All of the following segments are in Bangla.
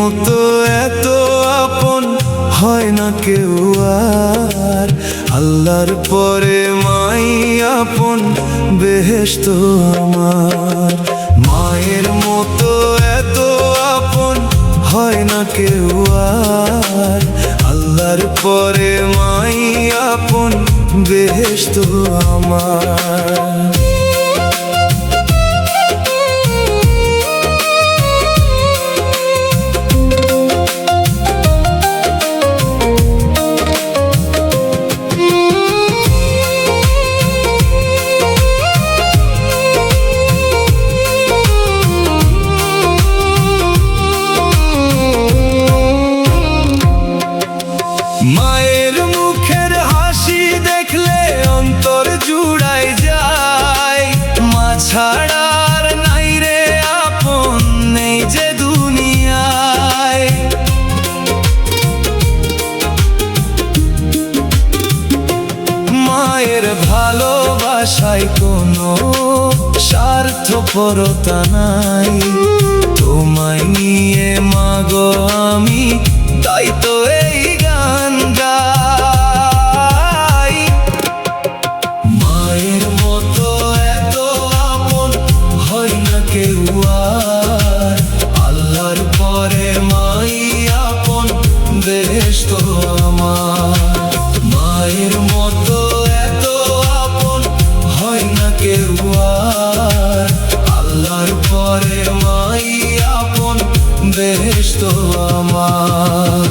মতো এত আপন হয় না কেউ আর। আল্লাহর পরে মাই আপন, বেহেশত আমার। মায়ের মতো এত আপন হয় না কেউ আর। আল্লাহর পরে মাই আপন, বেহেশত আমার। মায়ের মুখের হাসি দেখলে অন্তর জুড়াই যায়। মা ছাড়া আর নাই রে আপন, নেই যে দুনিয়ায়। মায়ের ভালোবাসায় কোনো স্বার্থপরতা নাই। তোমায় নিয়ে মাগো আমি, তাই তো এই গান গাই। মায়ের মতো এত আপন হয় না কেউ আর। আল্লাহর পরে মাই আপন, বেহেশত আমার। মায়ের মতো এত আপন হয় না কেউ আর। আল্লাহর পরে মাই আপন, বেহেশত আমার।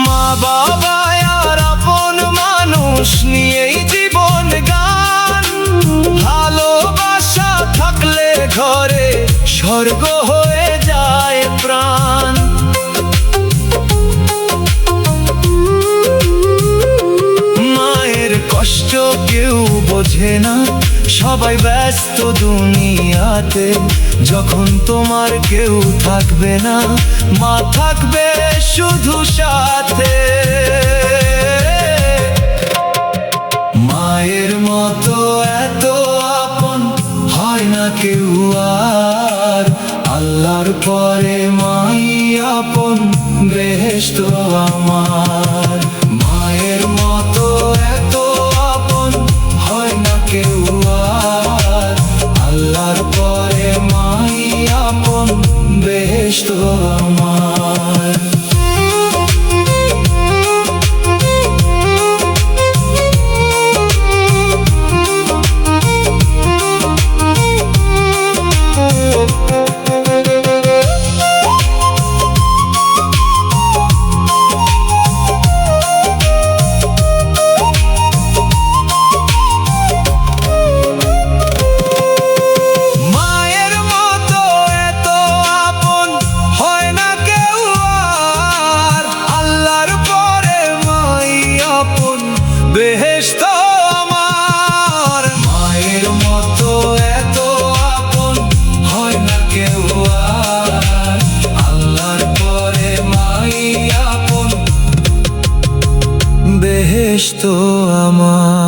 মা বাবা আর আপন মানুষ নিয়েই জীবন গান। ভালোবাসা থাকলে ঘরে স্বর্গ হয়ে যায় প্রাণ। মায়ের কষ্ট কেউ বোঝে না, সবাই ব্যস্ত দুনিয়াতে। যখন তোমার কেউ থাকবে না, মা থাকবে শুধু সাথে। মায়ের মতো এত আপন হয় না কেউ আর। আল্লাহর পরে মাই আপন, বেহেশত আমার। মায়ের মতো এত আপন হয় না কেউ আর। আল্লাহর পরে মাই আপন, বেহেশত আমার। বেহেশত আমার। মায়ের মতো এত আপন হয় না কেউ আর। আল্লাহর পরে মাই আপন, বেহেশত আমার।